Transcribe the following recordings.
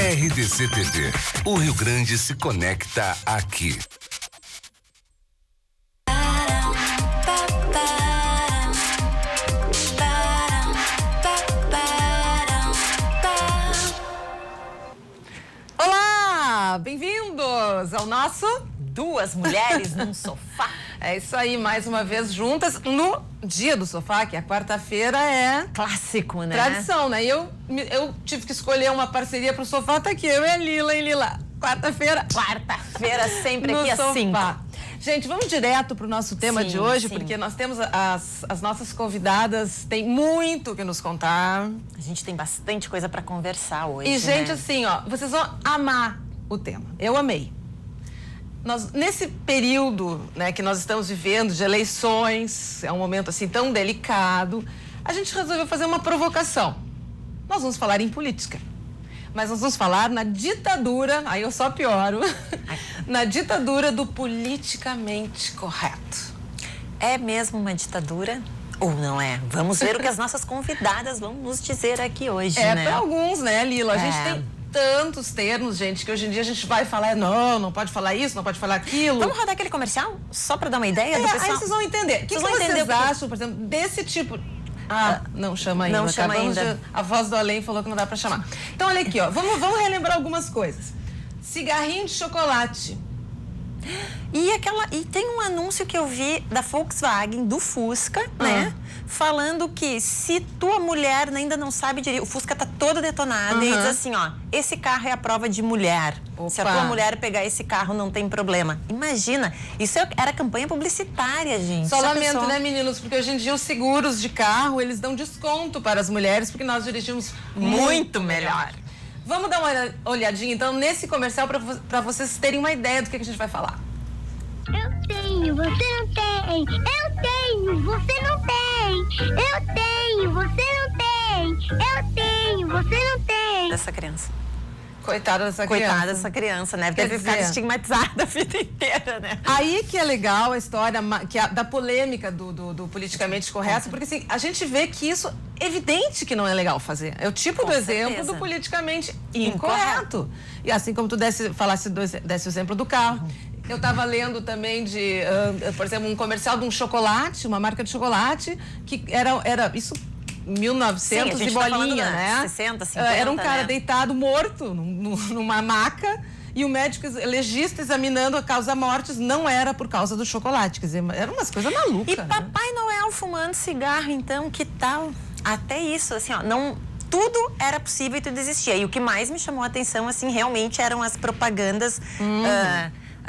RDC TV. O Rio Grande se conecta aqui. Olá, bem-vindos ao nosso Duas Mulheres num Sofá. É isso aí, mais uma vez juntas no Dia do Sofá, que a quarta-feira é Clássico, né? tradição, né? E eu tive que escolher uma parceria pro sofá, tá aqui, eu e a Lila, hein, Lila? Quarta-feira sempre no aqui sofá. às 5. Gente, vamos direto pro nosso tema de hoje, porque nós temos as nossas convidadas, tem muito que nos contar. A gente tem bastante coisa pra conversar hoje, E, gente, né? assim, ó, vocês vão amar o tema. Eu amei. Nesse período, né, que nós estamos vivendo de eleições, é um momento assim tão delicado, a gente resolveu fazer uma provocação. Nós vamos falar em política, mas nós vamos falar na ditadura, aí eu só pioro, na ditadura do politicamente correto. É mesmo uma ditadura? Ou não é? Vamos ver o que as nossas convidadas vão nos dizer aqui hoje, né? Para alguns, né, Lila? A gente tem tantos termos, gente, que hoje em dia a gente vai falar, não pode falar isso, não pode falar aquilo. Vamos rodar aquele comercial? Só pra dar uma ideia do pessoal? Aí vocês vão entender. O que vocês acham, por exemplo, desse tipo... não chama ainda. Não chama ainda. A voz do além falou que não dá pra chamar. Então, olha aqui, ó. Vamos relembrar algumas coisas. Cigarrinho de chocolate. E tem um anúncio que eu vi da Volkswagen, do Fusca, né? Falando que se tua mulher ainda não sabe dirigir, o Fusca tá todo detonado, e diz assim, ó, esse carro é a prova de mulher. Opa. Se a tua mulher pegar esse carro, não tem problema. Imagina, isso era campanha publicitária, gente. Só lamento, né, meninos? Porque hoje em dia os seguros de carro, eles dão desconto para as mulheres, porque nós dirigimos muito melhor. Vamos dar uma olhadinha, então, nesse comercial para vocês terem uma ideia do que a gente vai falar. Eu tenho, você não tem. Eu tenho, você não tem. Eu tenho, você não tem. Eu tenho, você não tem. Dessa criança. Coitada dessa criança. Coitada dessa criança, né? Porque Quer deve ficar dizer, estigmatizada a vida inteira, né? Aí que é legal a história da polêmica do politicamente correto, porque assim, a gente vê que isso é evidente que não é legal fazer. É o tipo do exemplo do politicamente incorreto. E assim como tu desse o exemplo do carro. Eu estava lendo também por exemplo, um comercial de um chocolate, uma marca de chocolate, que era isso 1900 Sim, de bolinha, né? 60, 50, era um cara né? deitado, morto, numa maca, e o médico legista examinando a causa-mortes, não era por causa do chocolate. Quer dizer, eram umas coisas malucas. E Papai Noel fumando cigarro, então, que tal? Até isso, assim, ó, não... Tudo era possível e tudo existia. E o que mais me chamou a atenção, assim, realmente eram as propagandas...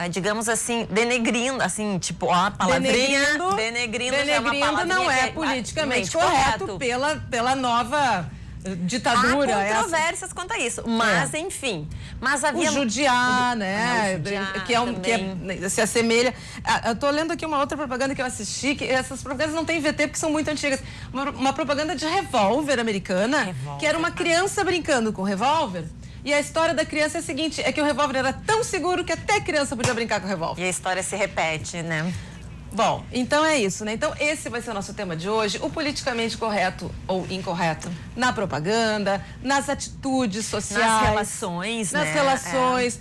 digamos assim, denegrindo, assim, tipo, ó, a palavrinha... Denegrindo já é uma palavrinha não é politicamente correto pela nova ditadura. Há controvérsias quanto a isso, mas enfim. Mas havia... O judiar, né? Que se assemelha... Eu tô lendo aqui uma outra propaganda que eu assisti, que essas propagandas não têm VT porque são muito antigas. Uma propaganda de revólver americana, que era uma criança brincando com revólver. E a história da criança é a seguinte, é que o revólver era tão seguro que até criança podia brincar com o revólver. E a história se repete, né? Bom, então é isso, né? Então esse vai ser o nosso tema de hoje, o politicamente correto ou incorreto na propaganda, nas atitudes sociais. Nas relações, nas relações,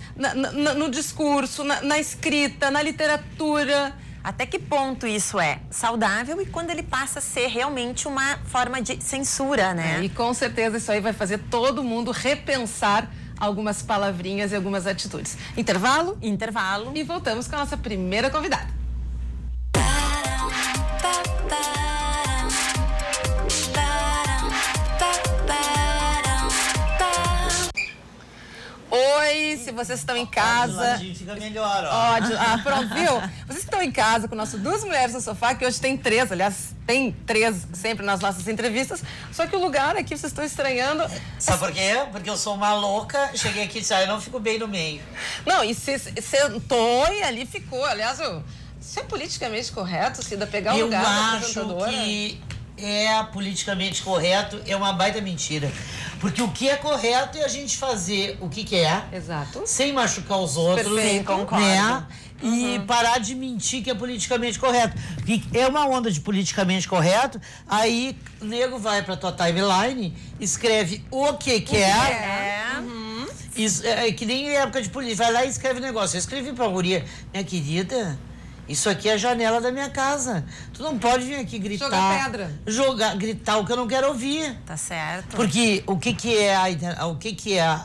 no discurso, na escrita, na literatura. Até que ponto isso é saudável e quando ele passa a ser realmente uma forma de censura, né? E com certeza isso aí vai fazer todo mundo repensar algumas palavrinhas e algumas atitudes. Intervalo? Intervalo. E voltamos com a nossa primeira convidada. Oi, se vocês estão em casa... Fica melhor, ó. Pronto, viu? Vocês que estão em casa com o nosso Duas Mulheres no Sofá, que hoje tem 3, aliás, tem 3 sempre nas nossas entrevistas, só que o lugar aqui vocês estão estranhando... Sabe por quê? Porque eu sou uma louca, cheguei aqui e disse, eu não fico bem no meio. Não, e você sentou e ali ficou, aliás, isso é politicamente correto, Cida, pegar o lugar da apresentadora? Eu acho que politicamente correto é uma baita mentira. Porque o que é correto é a gente fazer o que quer. Exato. Sem machucar os outros. Perfeito, concordo. Né? E parar de mentir que é politicamente correto. Porque é uma onda de politicamente correto, aí o nego vai pra tua timeline, escreve o que quer. Isso é que nem época de polícia. Vai lá e escreve um negócio. Eu escrevi pra guria, minha querida, isso aqui é a janela da minha casa. Tu não pode vir aqui gritar. Jogar pedra. Gritar o que eu não quero ouvir. Tá certo. Porque o que é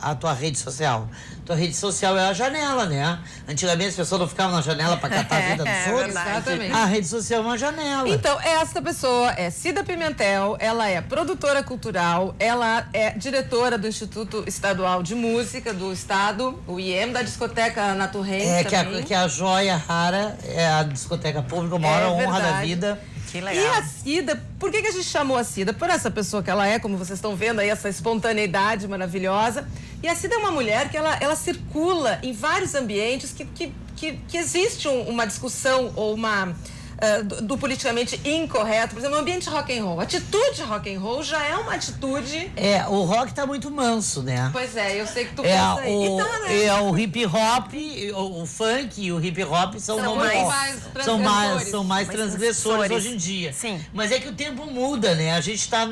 a tua rede social? Tua rede social é a janela, né? Antigamente as pessoas não ficavam na janela para catar a vida dos outros. Exatamente. A rede social é uma janela. Então, esta pessoa é Cida Pimentel, ela é produtora cultural, ela é diretora do Instituto Estadual de Música do Estado, o IEM, da discoteca Naturrente também. Que a joia rara é a discoteca pública, a maior honra da vida. Que legal. E a Cida, por que a gente chamou a Cida? Por essa pessoa que ela é, como vocês estão vendo aí, essa espontaneidade maravilhosa. E a Cida é uma mulher que ela circula em vários ambientes que existe uma discussão ou uma... do politicamente incorreto, por exemplo, no ambiente rock and roll. A atitude rock and roll já é uma atitude... O rock tá muito manso, né? Pois é, eu sei que tu pensa aí. O hip hop, o funk e o hip hop são mais transgressores hoje em dia. Sim. Mas é que o tempo muda, né? A gente tá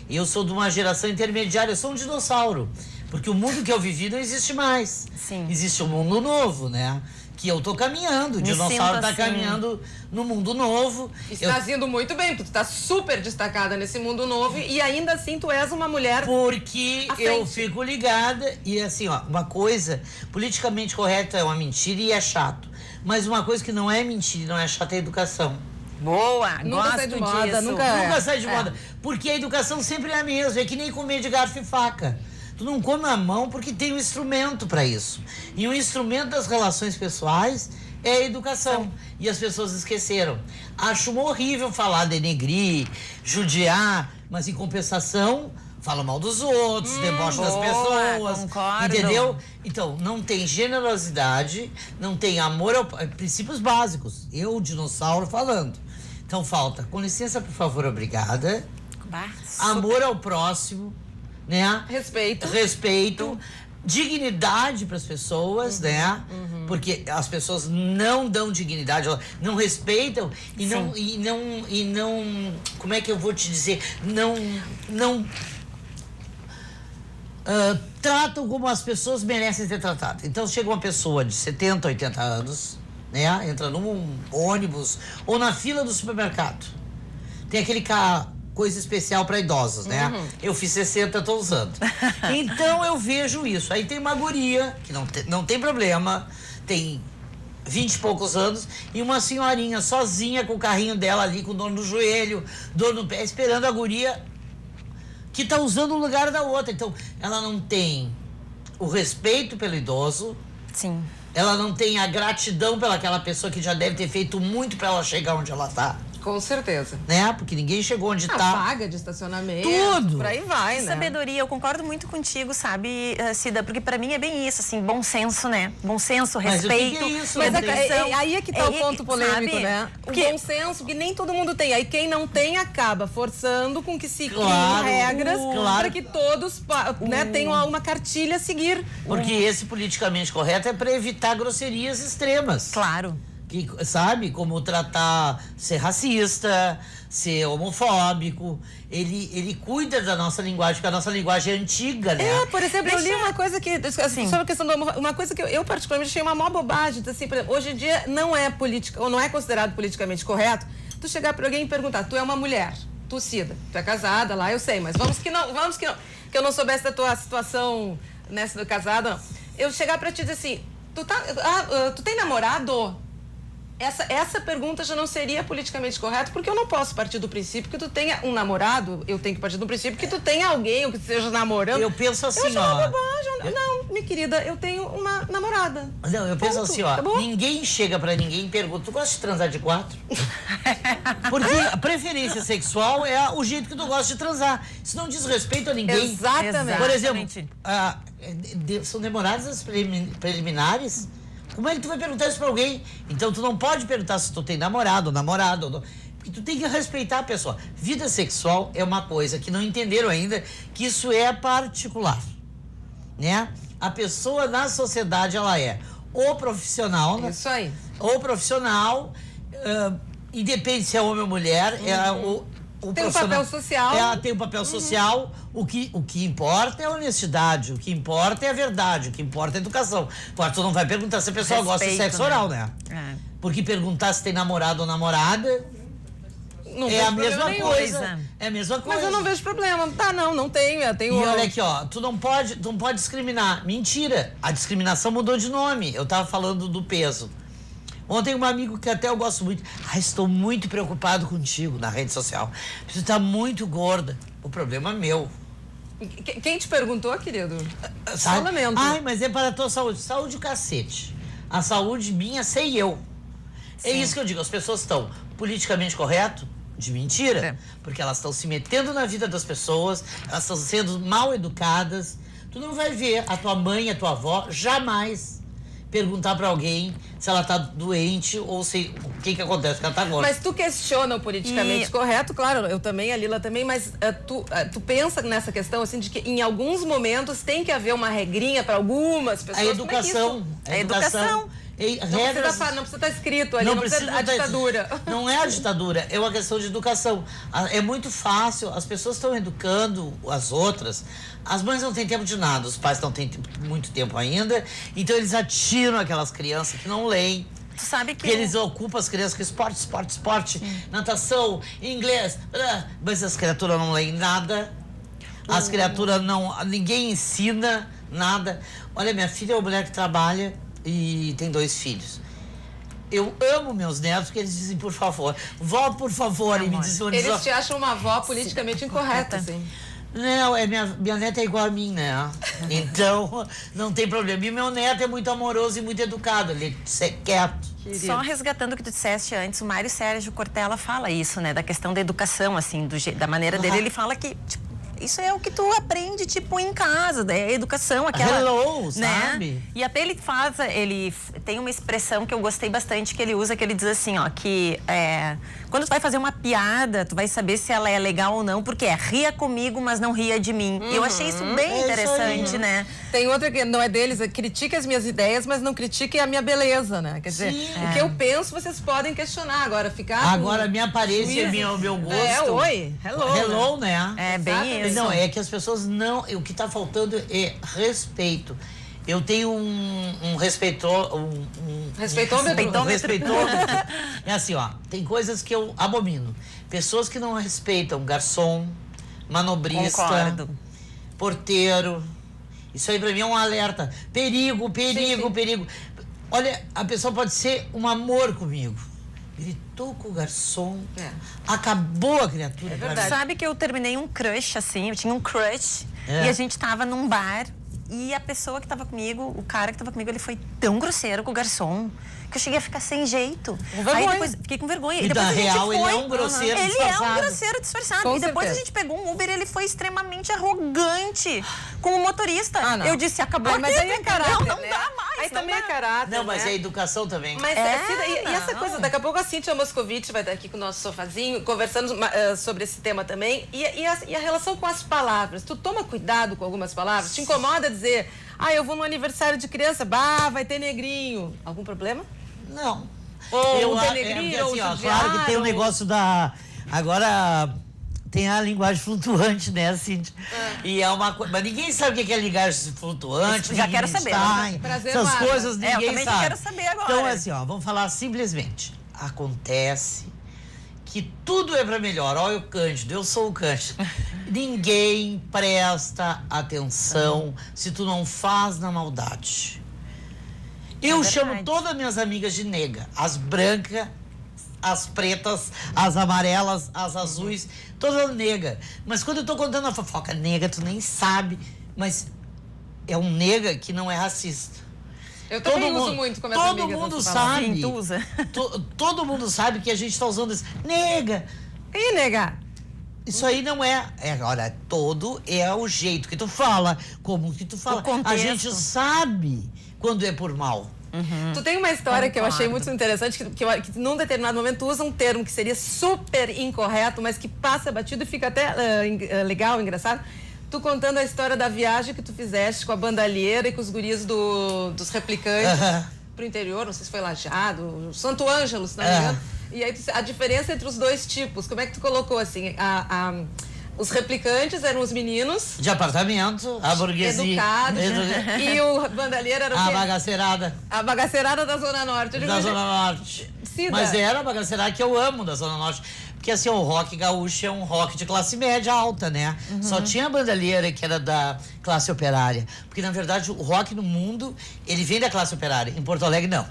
eu sou de uma geração intermediária, eu sou um dinossauro. Porque o mundo que eu vivi não existe mais. Sim. Existe um mundo novo, né? Que eu tô caminhando, o dinossauro tá caminhando no mundo novo. Está indo muito bem, porque tu tá super destacada nesse mundo novo e ainda assim tu és uma mulher... Porque eu fico ligada e assim, ó, uma coisa politicamente correta é uma mentira e é chato. Mas uma coisa que não é mentira e não é chata é a educação. Boa, Nunca sai de moda, disso. Nunca sai de moda. Porque a educação sempre é a mesma, é que nem comer de garfo e faca. Tu não come a mão porque tem um instrumento para isso. E o instrumento das relações pessoais é a educação. E as pessoas esqueceram. Acho horrível falar, denegrir, judiar, mas em compensação, fala mal dos outros, debocha das pessoas. Concordo. Entendeu? Então, não tem generosidade, não tem amor princípios básicos. Eu, dinossauro, falando. Então, falta, com licença, por favor, obrigada. Amor ao próximo. Né? Respeito, dignidade para as pessoas, né? Porque as pessoas não dão dignidade, não respeitam e não, como é que eu vou te dizer, não tratam como as pessoas merecem ser tratadas. Então chega uma pessoa de 70, 80 anos, né? Entra num ônibus ou na fila do supermercado. Tem aquele carro, coisa especial para idosos, né? Eu fiz 60, tô usando. Então eu vejo isso. Aí tem uma guria, que não tem problema, tem 20 e poucos anos, e uma senhorinha sozinha com o carrinho dela ali, com dor no joelho, dor no pé, esperando a guria que tá usando o lugar da outra. Então, ela não tem o respeito pelo idoso. Sim. Ela não tem a gratidão pelaquela pessoa que já deve ter feito muito para ela chegar onde ela tá. Com certeza. Né? Porque ninguém chegou onde tá. Vaga de estacionamento. Tudo. Por aí vai, né? Sabedoria, eu concordo muito contigo, sabe, Cida? Porque pra mim é bem isso, assim, bom senso, né? Bom senso, respeito. Mas o que é isso? Mas aí é que tá o ponto polêmico, sabe? né? Porque... O bom senso que nem todo mundo tem. Aí quem não tem acaba forçando com que se criem regras para que todos tenham uma cartilha a seguir. Porque esse politicamente correto é para evitar grosserias extremas. Claro. Que, sabe, como tratar, ser racista, ser homofóbico. Ele cuida da nossa linguagem, porque a nossa linguagem é antiga, né? Por exemplo, eu li uma coisa que, assim, sobre a questão do uma coisa que eu particularmente achei uma maior bobagem. Assim, por exemplo, hoje em dia não é política, ou não é considerado politicamente correto, tu chegar para alguém e perguntar, tu é uma mulher, tu, Cida, tu é casada lá, eu sei, mas vamos que eu não soubesse da tua situação nessa casada, não. Eu chegar para te dizer assim, tu tem namorado? Essa pergunta já não seria politicamente correta, porque eu não posso partir do princípio que tu tenha um namorado, eu tenho que partir do princípio que tu tenha alguém, ou que esteja namorando. Eu penso assim, eu acho uma bobagem. Não, minha querida, eu tenho uma namorada. Não, eu penso assim, ó, acabou? Ninguém chega pra ninguém e pergunta, tu gosta de transar de 4? Porque a preferência sexual é o jeito que tu gosta de transar. Isso não diz respeito a ninguém. Exatamente. Por exemplo, são demoradas as preliminares. Como é que tu vai perguntar isso pra alguém? Então tu não pode perguntar se tu tem namorado ou namorado. Porque tu tem que respeitar a pessoa. Vida sexual é uma coisa que não entenderam ainda, que isso é particular, né? A pessoa na sociedade, ela é ou profissional... Isso aí. Ou profissional, independe se é homem ou mulher, Tem um papel social. Tem um papel social. O que importa é a honestidade, o que importa é a verdade, o que importa é a educação. Agora, tu não vai perguntar se a pessoa gosta de sexo oral, né? Porque perguntar se tem namorado ou namorada é a mesma coisa. É a mesma coisa. Mas eu não vejo problema. Tá, não tenho. Eu tenho. E olha aqui, ó, tu não pode discriminar. Mentira, a discriminação mudou de nome. Eu tava falando do peso. Ontem um amigo que até eu gosto muito. Estou muito preocupado contigo na rede social. Você tá muito gorda. O problema é meu. Quem te perguntou, querido? Sabe? Só lamento. Mas é para a tua saúde. Saúde cacete. A saúde minha sei eu. É isso que eu digo. As pessoas estão politicamente correto de mentira, porque elas estão se metendo na vida das pessoas, elas estão sendo mal educadas. Tu não vai ver a tua mãe, a tua avó, jamais perguntar pra alguém se ela tá doente ou se o que acontece, que ela tá gorda. Mas tu questiona o politicamente correto, claro, eu também, a Lila também, mas tu pensa nessa questão, assim, de que em alguns momentos tem que haver uma regrinha pra algumas pessoas. A educação. A educação. Não precisa estar escrito ali, não precisa a ditadura. Não é a ditadura, é uma questão de educação. É muito fácil, as pessoas estão educando as outras. As mães não têm tempo de nada, os pais não têm muito tempo ainda, então eles atiram aquelas crianças que não leem. Tu sabe que eles ocupam as crianças com esporte, natação, inglês, mas as criaturas não leem nada. As criaturas não... Ninguém ensina nada. Olha, minha filha é uma mulher que trabalha e tem 2 filhos. Eu amo meus netos porque eles dizem, por favor, vó, por favor, e me dizem... Eles te acham uma avó politicamente incorreta, assim. Não, minha neta é igual a mim, né? Então, não tem problema. E meu neto é muito amoroso e muito educado, ele é quieto. Querido. Só resgatando o que tu disseste antes, o Mário Sérgio Cortella fala isso, né? Da questão da educação, assim, da maneira dele. Ele fala que, tipo, isso é o que tu aprende, tipo, em casa, é a educação, aquela... Hello, né? sabe? E até ele tem uma expressão que eu gostei bastante, que ele usa, que ele diz assim, ó, que quando tu vai fazer uma piada, tu vai saber se ela é legal ou não, porque ria comigo, mas não ria de mim. E eu achei isso bem interessante, isso aí, né? Tem outra que não é deles, critique as minhas ideias, mas não critique a minha beleza, né? Quer dizer, o que eu penso, vocês podem questionar. Agora, ficar... Agora, minha aparência e o meu gosto... oi, hello, né? É bem isso. Não, é que as pessoas não... O que está faltando é respeito. Eu tenho um respeitômetro. É assim, ó. Tem coisas que eu abomino. Pessoas que não respeitam garçom, manobrista, porteiro. Isso aí pra mim é um alerta. Perigo. Olha, a pessoa pode ser um amor comigo. Gritou com o garçom, acabou a criatura. É verdade. Sabe que eu terminei um crush, assim, eu tinha um crush, e a gente tava num bar, e a pessoa que tava comigo, o cara que tava comigo, ele foi tão grosseiro com o garçom, que eu cheguei a ficar sem jeito. Aí depois fiquei com vergonha. E depois na a gente real, foi, ele é um grosseiro disfarçado. Ele é um grosseiro disfarçado. Com e depois certeza. a gente pegou um Uber e ele foi extremamente arrogante com o motorista. Eu disse, acabou mas aí é caráter, não né? dá mais. Aí também é caráter, Não, mas né? é educação também. Mas e essa coisa, daqui a pouco a Cíntia Moscovitch vai estar aqui com o nosso sofazinho, conversando sobre esse tema também. E a relação com as palavras. Tu toma cuidado com algumas palavras? Te incomoda dizer, eu vou no aniversário de criança, vai ter negrinho. Algum problema? Não. Ou denegrir, ou assim, judiar, claro que tem o negócio da... Agora... Tem a linguagem flutuante, né, Cíntia? E é uma coisa... Mas ninguém sabe o que é linguagem flutuante. Já quero saber. Prazer, essas Mara. coisas ninguém eu também sabe. quero saber agora. Então, assim, vamos falar simplesmente. Acontece que tudo é pra melhor. Olha o Cândido, eu sou o Cândido. Ninguém presta atenção se tu não faz na maldade. Eu chamo todas as minhas amigas de nega. As brancas, as pretas, as amarelas, as azuis, todas nega. Mas quando eu tô contando a fofoca nega, tu nem sabe. Mas é um nega que não é racista. Eu também uso muito como essa amiga. Todo mundo sabe. Sim, tu usa. Todo mundo sabe que a gente tá usando isso. Nega. E nega? Isso aí não é... Olha, todo é o jeito que tu fala, como que tu fala. A gente sabe quando é por mal. Tu tem uma história que eu achei muito interessante, que num determinado momento tu usa um termo que seria super incorreto, mas que passa batido e fica até legal, engraçado. Tu contando a história da viagem que tu fizeste com a bandalheira e com os guris dos replicantes pro interior, não sei se foi Lajeado, Santo Ângelo, se não me engano. E aí, a diferença entre os dois tipos, como é que tu colocou assim? Os replicantes eram os meninos. De apartamento, a burguesia. Educados. E o bandalheiro era o quê? A bagaceirada. A bagaceirada da Zona Norte. Da Zona Norte. Cida. Mas era a bagaceirada que eu amo da Zona Norte. Porque assim, o rock gaúcho é um rock de classe média alta, né? Só tinha a bandalheira que era da classe operária. Porque, na verdade, o rock no mundo, ele vem da classe operária. Em Porto Alegre, não.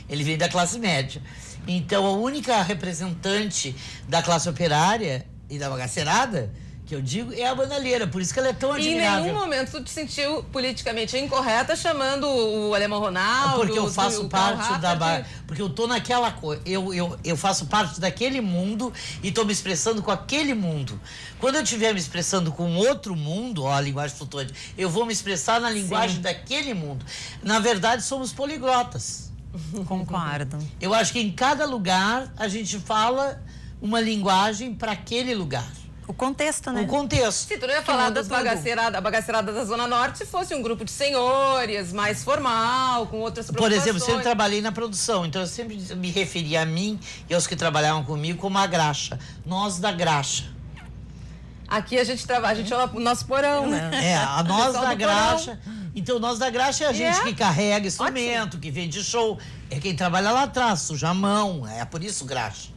Ele vem da classe média. Então, a única representante da classe operária e da bagaceirada, que eu digo, é a bandalheira. Por isso que ela é tão admirável. E em nenhum momento tu te sentiu politicamente incorreta chamando o Alemão Ronaldo. Porque eu faço parte da... Porque eu tô naquela coisa. Eu faço parte daquele mundo e tô me expressando com aquele mundo. Quando eu estiver me expressando com outro mundo, ó, a linguagem flutuante, eu vou me expressar na linguagem daquele mundo. Na verdade, somos poliglotas. Concordo. Eu acho que em cada lugar a gente fala uma linguagem para aquele lugar. O contexto, né? O contexto. Sim, tu não ia falar das a bagaceirada da Zona Norte se fosse um grupo de senhores, mais formal, com outras Por preocupações. exemplo, eu sempre trabalhei na produção, então eu sempre me referia a mim e aos que trabalhavam comigo como a graxa. Nós da graxa. Aqui a gente trabalha, a gente chama o nosso porão, né? É, a nós Pessoal da do graxa. Então, nós da graxa é a gente que carrega instrumento, que vende show. É quem trabalha lá atrás, suja a mão. É por isso graxa.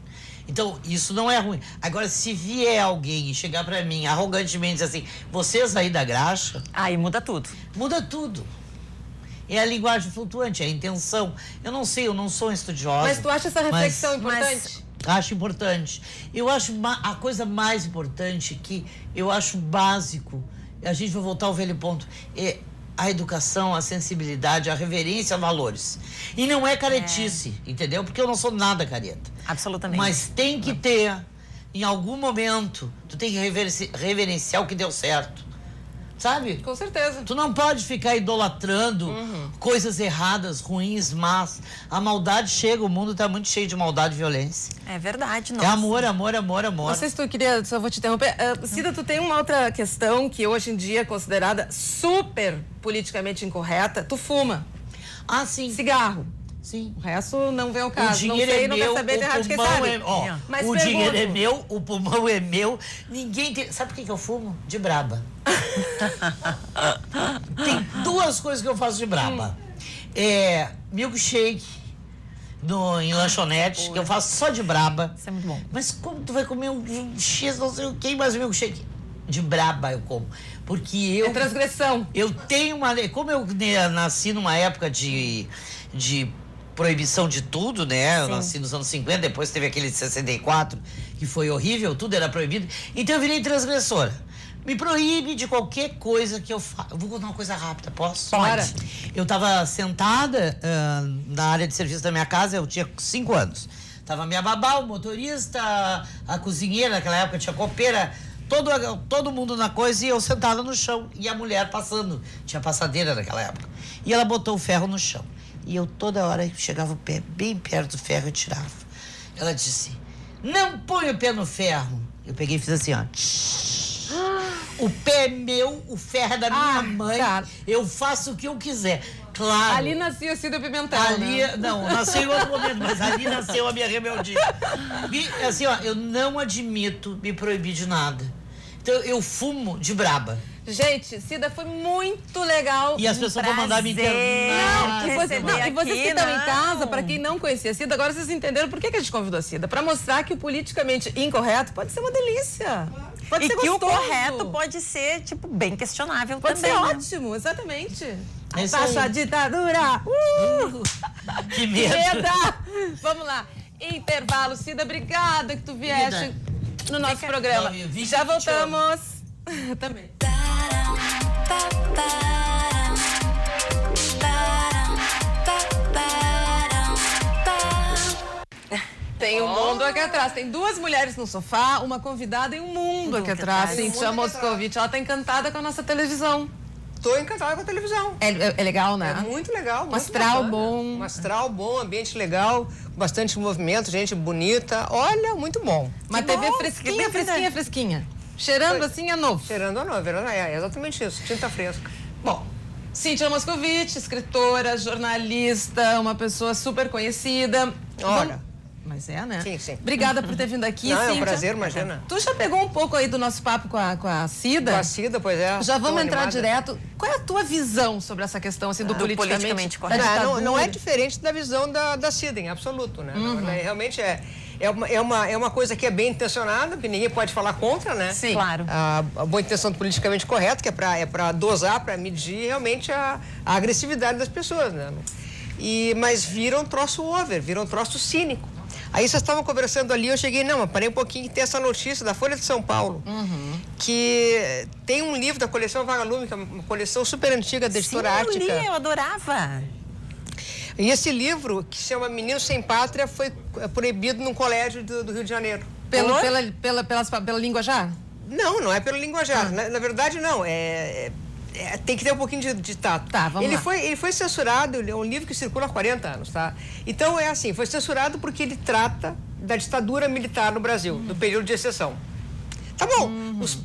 Então, isso não é ruim. Agora, se vier alguém e chegar pra mim arrogantemente e dizer assim, vocês aí da graxa... Aí muda tudo. Muda tudo. É a linguagem flutuante, é a intenção. Eu não sei, eu não sou estudiosa. Mas tu acha essa reflexão importante? Acho importante. Eu acho a coisa mais importante que eu acho básico, a gente vai voltar ao velho ponto, é a educação, a sensibilidade, a reverência a valores. E não é caretice, entendeu? Porque eu não sou nada careta. Absolutamente. Mas tem que ter, em algum momento, tu tem que reverenciar o que deu certo. Sabe? Com certeza. Tu não pode ficar idolatrando coisas erradas, ruins, más. A maldade chega, o mundo tá muito cheio de maldade e violência. É verdade, nossa. É amor, amor, amor, amor. Não sei se tu queria, só vou te interromper. Cida, tu tem uma outra questão que hoje em dia é considerada super politicamente incorreta. Tu fuma. Ah, sim. Cigarro. Sim. O resto não vem ao caso. O dinheiro não sei, é não meu, quer saber de errado, o quem pulmão sabe. é... Ó, Mas o dinheiro é pergunto. meu, o pulmão é meu. Ninguém tem... Sabe por que eu fumo? De braba. Tem duas coisas que eu faço de braba. É milkshake em lanchonete, que eu faço só de braba. Isso é muito bom. Mas como tu vai comer um X, não sei o que, mais milkshake? De braba eu como. Porque eu... É transgressão. Eu tenho uma... Como eu nasci numa época de proibição de tudo, né? Eu nasci nos anos 50, depois teve aquele de 64, que foi horrível, tudo era proibido. Então eu virei transgressora. Me proíbe de qualquer coisa que eu faça. Eu vou contar uma coisa rápida, posso? Pode. Eu estava sentada na área de serviço da minha casa, eu tinha 5 anos. Tava minha babá, o motorista, a cozinheira, naquela época tinha copeira, todo mundo na coisa e eu sentada no chão. E a mulher passando, tinha passadeira naquela época. E ela botou o ferro no chão. E eu toda hora chegava o pé bem perto do ferro e tirava. Ela disse, não põe o pé no ferro. Eu peguei e fiz assim, ó. O pé é meu, o ferro é da minha mãe. Cara. Eu faço o que eu quiser. Claro. Ali nascia Cida Pimentel, ali, né? Não, nasceu em outro momento, mas ali nasceu a minha rebeldia. E, assim, ó, eu não admito me proibir de nada. Então, eu fumo de braba. Gente, Cida, foi muito legal. E as pessoas vão mandar me internar. E vocês que estão em casa, para quem não conhecia a Cida, agora vocês entenderam por que a gente convidou a Cida. Para mostrar que o politicamente incorreto pode ser uma delícia. Pode ser gostoso. E que o correto pode ser, tipo, bem questionável pode também. Pode ser né? ótimo, exatamente. Baixa a ditadura! Que medo! Vamos lá. Intervalo. Cida, obrigada que tu vieste no nosso programa. Já voltamos. Também. Tem um mundo aqui atrás. Tem 2 mulheres no sofá, uma convidada e um mundo aqui atrás. Cíntia Moscovitch, ela tá encantada com a nossa televisão. Tô encantada com a televisão. É legal, né? É muito legal. Um astral bom. Um astral bom, ambiente legal, bastante movimento, gente bonita. Olha, muito bom. Uma TV fresquinha, fresquinha. Cheirando assim é novo. Cheirando a novo, é exatamente isso, tinta fresca. Bom, Cíntia Moscovitch, escritora, jornalista, uma pessoa super conhecida. Olha, Mas é, né? Sim, sim. Obrigada por ter vindo aqui, Não, Cíntia. é um prazer, imagina. Tu já pegou um pouco aí do nosso papo com a Cida? Com a Cida, pois é. Já vamos tão entrar animada. direto. Qual é a tua visão sobre essa questão assim, do politicamente correto. da Não, não é ditadura? diferente da visão da Cida, em absoluto, né? Realmente é uma coisa que é bem intencionada, que ninguém pode falar contra, né? Sim. Claro. A boa intenção do politicamente correto, que é para dosar, para medir realmente a agressividade das pessoas, né? Mas vira um troço over, vira um troço cínico. Aí vocês estavam conversando ali, eu cheguei, não, mas parei um pouquinho que tem essa notícia da Folha de São Paulo, que tem um livro da coleção Vagalume, que é uma coleção super antiga da editora Ática. Eu li, eu adorava. E esse livro, que se chama Menino Sem Pátria, foi proibido num colégio do Rio de Janeiro. Pela língua já? Não é pelo linguajar. Na verdade, não. Tem que ter um pouquinho de tato. Tá, vamos lá. Ele foi censurado, é um livro que circula há 40 anos, tá? Então, é assim, foi censurado porque ele trata da ditadura militar no Brasil, do período de exceção. Tá bom,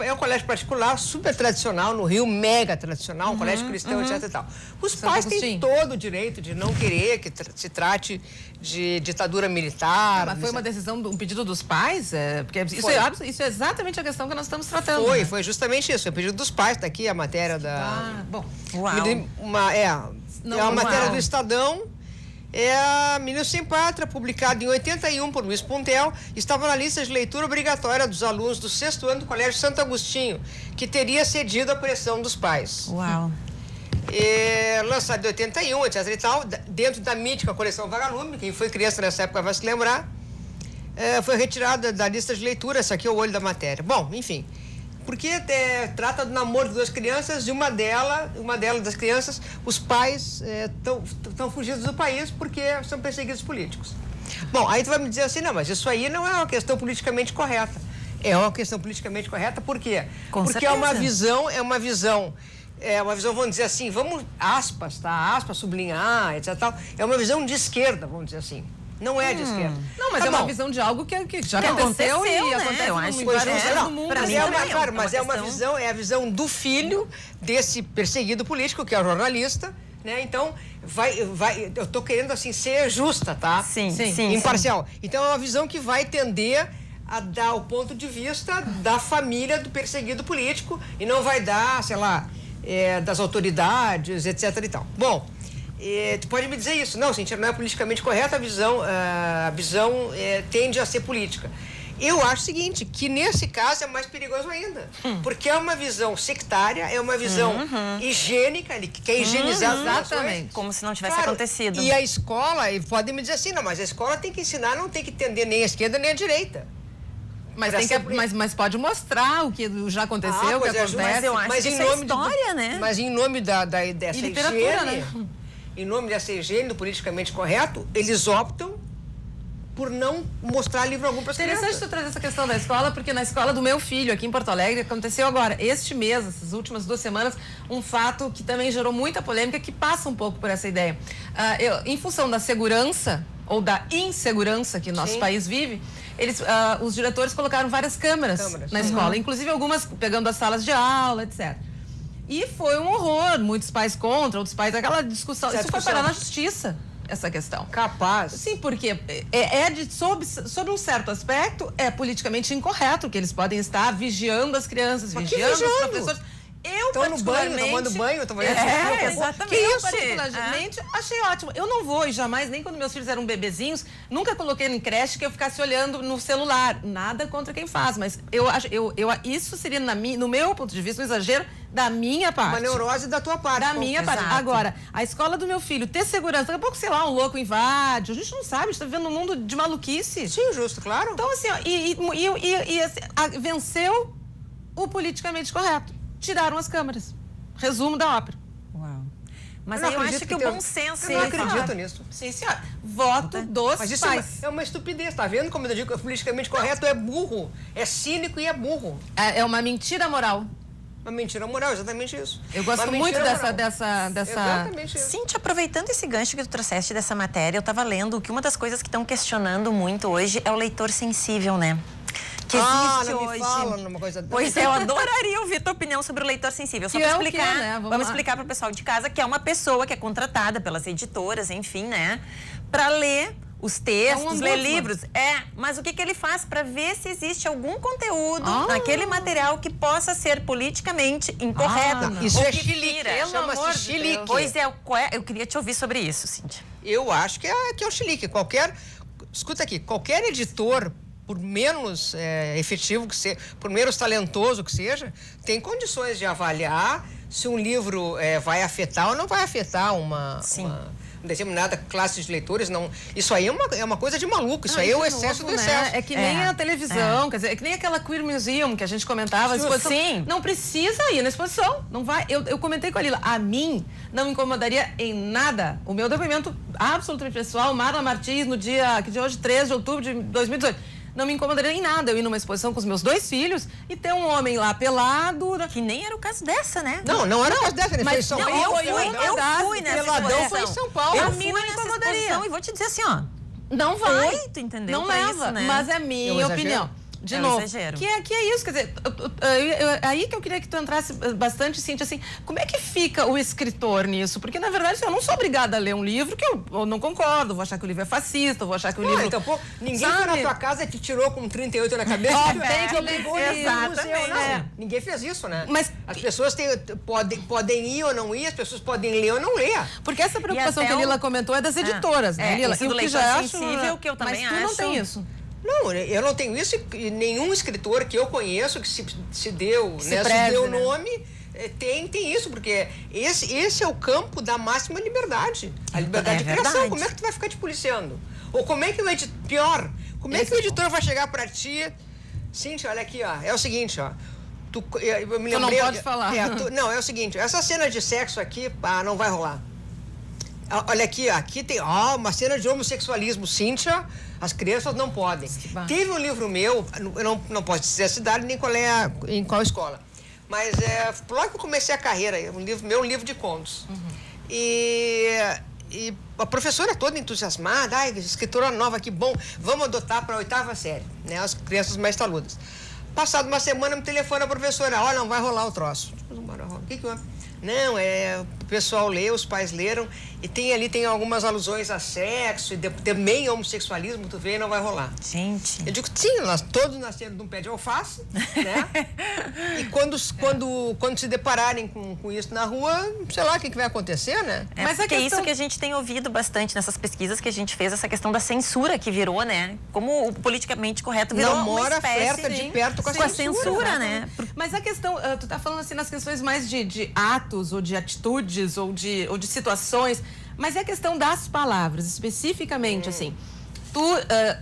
é um colégio particular, super tradicional, no Rio, mega tradicional, um colégio cristão, etc e tal. Os São pais têm Agostinho. todo o direito de não querer que se trate de ditadura militar. Mas foi uma decisão, um pedido dos pais? Porque isso é exatamente a questão que nós estamos tratando. né? Foi justamente isso. Foi pedido dos pais, tá aqui a matéria da... Bom. Uau. É uma matéria do Estadão. É a Menino Sem Pátria, publicado em 81 por Luiz Puntel, estava na lista de leitura obrigatória dos alunos do 6º ano do Colégio Santo Agostinho, que teria cedido à pressão dos pais. Uau. Lançado em 81, etc e tal, dentro da mítica coleção Vagalume, quem foi criança nessa época vai se lembrar, foi retirada da lista de leitura, esse aqui é o olho da matéria. Bom, enfim, porque trata do namoro de duas crianças e uma delas das crianças, os pais estão fugidos do país porque são perseguidos políticos. Bom, aí tu vai me dizer assim, não, mas isso aí não é uma questão politicamente correta. É uma questão politicamente correta, por quê? Porque certeza. é uma visão, vamos dizer assim, aspas, sublinhar, etc. Tal, é uma visão de esquerda, vamos dizer assim. Não é de esquerda. Não, mas Tá é uma bom. visão de algo que já Que aconteceu e aconteceu, né? acontece Eu acho em que vários é, lugares não, do mundo. pra Mas mim é também uma visão do filho desse perseguido político, que é o jornalista, né? Então, eu tô querendo, assim, ser justa, tá? Sim. Imparcial. Então, é uma visão que vai tender a dar o ponto de vista da família do perseguido político e não vai dar, sei lá, das autoridades, etc e tal. Bom, tu pode me dizer isso. Não, Cíntia, não é politicamente correta, a visão tende a ser política. Eu acho o seguinte, que nesse caso é mais perigoso ainda. Porque é uma visão sectária, é uma visão higiênica, ele quer higienizar as exatamente. relações. Como se não tivesse Claro, acontecido. E a escola, e podem me dizer assim, não, mas a escola tem que ensinar, não tem que entender nem a esquerda nem a direita. Mas pode mostrar o que já aconteceu, o que pois é, acontece. mas eu acho que isso é história, né? Mas em nome dessa E literatura, higiene, né? em nome dessa higiene do politicamente correto, eles optam por não mostrar livro algum para as crianças. Interessante tu trazer essa questão da escola, porque na escola do meu filho, aqui em Porto Alegre, aconteceu agora, este mês, essas últimas 2 semanas, um fato que também gerou muita polêmica, que passa um pouco por essa ideia. Em função da segurança, ou da insegurança que nosso país vive, os diretores colocaram várias câmeras na escola, inclusive algumas pegando as salas de aula, etc. E foi um horror, muitos pais contra, outros pais, aquela discussão. Isso foi parar na justiça, essa questão. Capaz. Sim, porque sob um certo aspecto, é politicamente incorreto que eles podem estar vigiando as crianças, vigiando os professores. Eu, Estão no banho, tomando banho, exatamente. Eu, particularmente, achei ótimo. Eu não vou, e jamais, nem quando meus filhos eram bebezinhos, nunca coloquei em creche que eu ficasse olhando no celular. Nada contra quem faz, mas isso seria, no meu ponto de vista, um exagero da minha parte. Uma neurose da tua parte. Da minha parte. Agora, a escola do meu filho ter segurança, daqui a pouco, sei lá, um louco invade, a gente não sabe, a gente tá vivendo um mundo de maluquice. Sim, justo, claro. Então, assim, venceu o politicamente correto. Tiraram as câmeras. Resumo da ópera. Uau. Mas aí eu acho que o bom senso... Eu não acredito nisso. Sim, senhora. Voto dos Mas isso pais. é uma estupidez, tá vendo como eu digo que o politicamente correto é burro, é cínico e é burro. É uma mentira moral. Uma mentira moral, exatamente isso. Eu gosto muito dessa... Exatamente isso. Cíntia, aproveitando esse gancho que tu trouxeste dessa matéria, eu estava lendo que uma das coisas que estão questionando muito hoje é o leitor sensível, né? Que existe não hoje. me fala numa coisa dessa. Pois é, eu adoraria ouvir tua opinião sobre o leitor sensível. Só Que para é o explicar, quê, né? Vamos lá. explicar para o pessoal de casa que é uma pessoa que é contratada pelas editoras, enfim, né? Para ler os textos, ler ombudsman. livros. Mas o que ele faz para ver se existe algum conteúdo naquele material que possa ser politicamente incorreto? Isso ou é que chilique, fira. pelo amor chama-se de chilique. Deus. Pois é, eu queria te ouvir sobre isso, Cíntia. Eu acho que é o chilique. Escuta aqui, qualquer editor, por menos efetivo que seja, por menos talentoso que seja, tem condições de avaliar se um livro vai afetar ou não vai afetar uma determinada classe de leitores. Não, isso aí é uma coisa de maluco, isso aí é o excesso do excesso. É que nem a televisão, quer dizer, é que nem aquela Queer Museum que a gente comentava, a exposição. Sim. Não precisa ir na exposição, não vai. Eu comentei com a Lila, a mim não me incomodaria em nada o meu depoimento absolutamente pessoal, Marla Martins, no dia que de hoje, 3 de outubro de 2018. Não me incomodaria em nada eu ir numa exposição com os meus 2 filhos e ter um homem lá pelado. Que nem era o caso dessa, né? Não era o caso dessa, mas foi em São não, Paulo. Eu fui nessa Peladão exposição. foi em São Paulo. Eu A fui mim não nessa incomodaria. exposição e vou te dizer assim, ó. Não vai. Oi, tu entendeu? Não pra leva, isso, né? mas é É um minha exagero. opinião. De É um novo, exagero. que é isso, quer dizer, aí que eu queria que tu entrasse bastante, Cíntia, assim, como é que fica o escritor nisso? Porque, na verdade, eu não sou obrigada a ler um livro que eu não concordo, vou achar que o livro é fascista, vou achar que o livro... Então, pô, ninguém Sabe? foi na tua casa e te tirou com 38 na cabeça. Ó, que bem que eu obrigou pensei, a ir no museu, exatamente, não. é. Ninguém fez isso, né? Mas- as pessoas podem ir ou não ir, as pessoas podem ler ou não ler. Porque essa preocupação E que até a Lila comentou é das editoras, né, Lila? esse E do o que leitor já acho... sensível, que eu também Mas tu não acho. tem isso. Não, eu não tenho isso e nenhum escritor que eu conheço que se deu, Se né, preze, se deu né? nome, tem isso, porque esse é o campo da máxima liberdade. A liberdade de criação. verdade. Como é que tu vai ficar te policiando? Ou como é que o editor... Pior, como é que o editor vai chegar pra ti... Cíntia, olha aqui, ó, é o seguinte, ó. Eu me Tu não lembrei... pode falar. Não, é o seguinte, essa cena de sexo aqui, não vai rolar. Olha aqui, aqui tem uma cena de homossexualismo, Cíntia, as crianças não podem. Teve um livro meu, eu não posso dizer a cidade nem em qual escola, mas logo que eu comecei a carreira, um livro de contos. E a professora toda entusiasmada, escritora nova, que bom, vamos adotar para a 8ª série, né, as crianças mais taludas. Passado uma semana, me telefona a professora, olha, não vai rolar o troço. O que houve? Não, o pessoal leu, os pais leram, e tem algumas alusões a sexo e também homossexualismo, tu vê, não vai rolar. Gente. Eu digo, sim, nós todos nasceram de um pé de alface, né? E quando se depararem com isso na rua, sei lá o que vai acontecer, né? Mas Mas a é questão- isso que a gente tem ouvido bastante nessas pesquisas que a gente fez, essa questão da censura que virou, né? Como o politicamente correto virou Namora, uma espécie flerta de perto com a censura, censura, né? Mas a questão, tu tá falando assim nas questões mais de atos ou de atitudes ou de situações, mas é a questão das palavras, especificamente, assim. Tu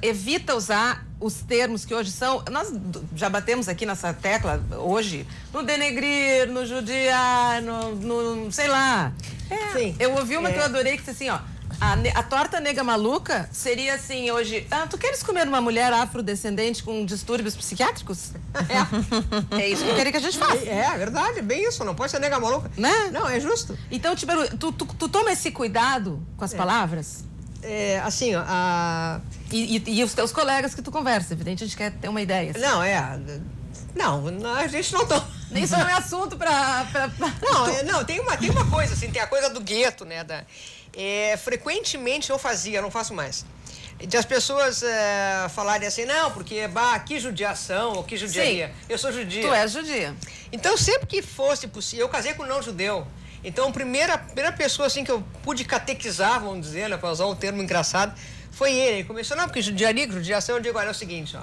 evita usar os termos que hoje são... Nós já batemos aqui nessa tecla hoje, no denegrir, no judiar, no sei lá. Sim. Eu ouvi uma que eu adorei, que disse assim, ó, a torta nega maluca seria assim hoje, tu queres comer uma mulher afrodescendente com distúrbios psiquiátricos? É isso que eu queria que a gente faça. É verdade, é bem isso, não pode ser nega maluca. Né? Não, é justo. Então, eu te pergunto, tu toma esse cuidado com as palavras? Assim, ó, E os teus colegas que tu conversa, evidente, a gente quer ter uma ideia. assim. Não, a gente não toma. Isso não é assunto pra... Não, tem uma coisa, assim, tem a coisa do gueto, né? Frequentemente eu fazia, não faço mais. De as pessoas falarem assim, não, porque, que judiação, ou que judiaria. Sim. Eu sou judia. Tu és judia. Então, sempre que fosse possível, eu casei com um não-judeu. Então, a primeira pessoa, assim, que eu pude catequizar, vamos dizer, né, para usar um termo engraçado, foi ele. Ele começou, não, porque judiação, eu digo, olha, é o seguinte, ó.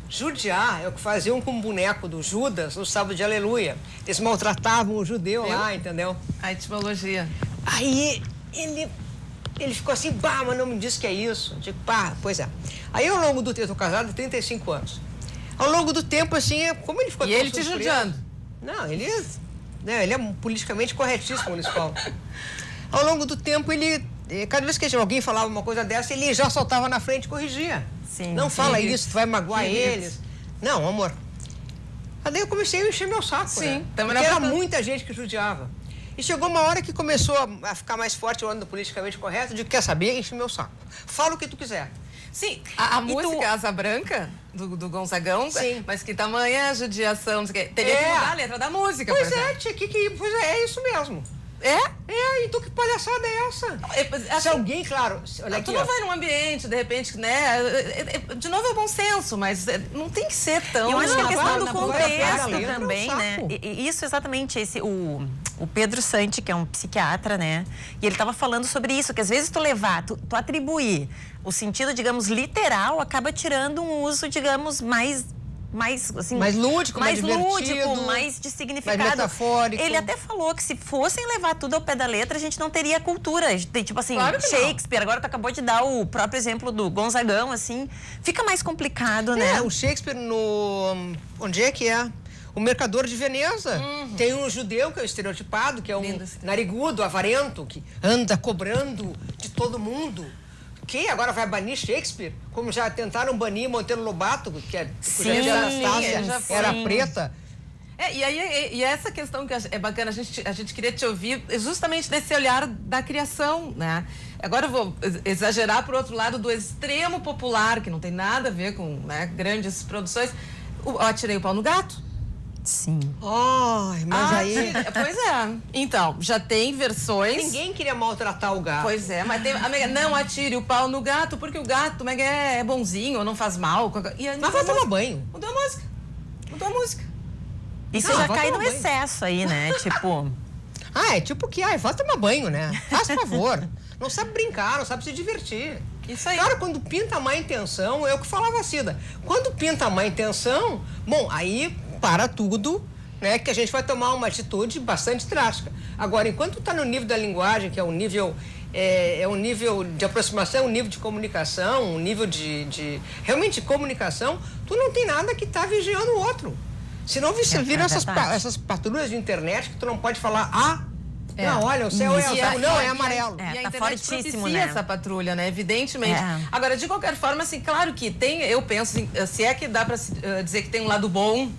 Judiar é o que faziam com o boneco do Judas no sábado de Aleluia. Eles maltratavam o judeu lá, entendeu? A etimologia. Aí ele ficou assim, mas não me disse que é isso. Eu digo, pois é. Aí ao longo do tempo, eu tô casado há 35 anos. Ao longo do tempo, assim, como ele ficou E tão ele te surpreso- judiando? Não, ele é politicamente corretíssimo nesse Paulo. Ao longo do tempo, cada vez que alguém falava uma coisa dessa, ele já soltava na frente e corrigia. Sim, não fala sim. isso, tu vai magoar eles. Não, amor. Aí daí eu comecei a encher meu saco, Sim, né? também Porque não era é pra- muita gente que judiava. E chegou uma hora que começou a ficar mais forte o ano do politicamente correto. Eu digo, quer saber? Enche meu saco. Fala o que tu quiser. Sim, a música Asa Branca, do Gonzagão, Sim. mas que tamanha judiação, não sei o quê. Teria que É. mudar a letra da música, Pois por é, exemplo. tia, é isso mesmo. Então que palhaçada é essa? Se alguém, claro, olha aqui, tu não vai num ambiente, de repente, né? De novo é bom senso, mas não tem que ser tão... Eu acho que a questão do na contexto letra, também, né? E isso exatamente, o Pedro Santi, que é um psiquiatra, né? E ele estava falando sobre isso, que às vezes tu atribuir o sentido, digamos, literal, acaba tirando um uso, digamos, mais assim, mais lúdico, mais divertido, mais de significado. Mais metafórico. Ele até falou que se fossem levar tudo ao pé da letra, a gente não teria cultura. Tipo assim, claro que Shakespeare, agora tu acabou de dar o próprio exemplo do Gonzagão, assim, fica mais complicado, né? O Shakespeare onde é que é? O Mercador de Veneza. Tem um judeu que é o estereotipado, que é um narigudo, avarento, que anda cobrando de todo mundo. Que agora vai banir Shakespeare? Como já tentaram banir Monteiro Lobato, que era preta. E essa questão que é bacana, a gente queria te ouvir justamente desse olhar da criação, né? Agora eu vou exagerar por outro lado do extremo popular, que não tem nada a ver com, né, grandes produções. Atirei o pau no gato. Sim. Mas aí... Pois é. Então, já tem versões... Ninguém queria maltratar o gato. Pois é, mas tem... não atire o pau no gato, porque o gato é bonzinho, ou não faz mal. Mas vai tomar banho. Mudou a música. Isso já cai no excesso aí, né? Tipo... É tipo que, vai tomar banho, né? Faz favor. Não sabe brincar, não sabe se divertir. Isso aí. Cara, quando pinta a má intenção, é o que falava a Cida. Quando pinta a má intenção, bom, aí... para tudo, né, que a gente vai tomar uma atitude bastante drástica. Agora, enquanto está no nível da linguagem, que é um nível de aproximação, um nível de comunicação, um nível realmente de comunicação, tu não tem nada que está vigiando o outro. Senão viram essas patrulhas de internet que tu não pode falar, não, olha, o céu é azul, não, é amarelo. E a tá internet fortíssimo, propicia né? essa patrulha, né? Evidentemente. Agora, de qualquer forma, assim, claro que eu penso, assim, se é que dá para dizer que tem um lado bom,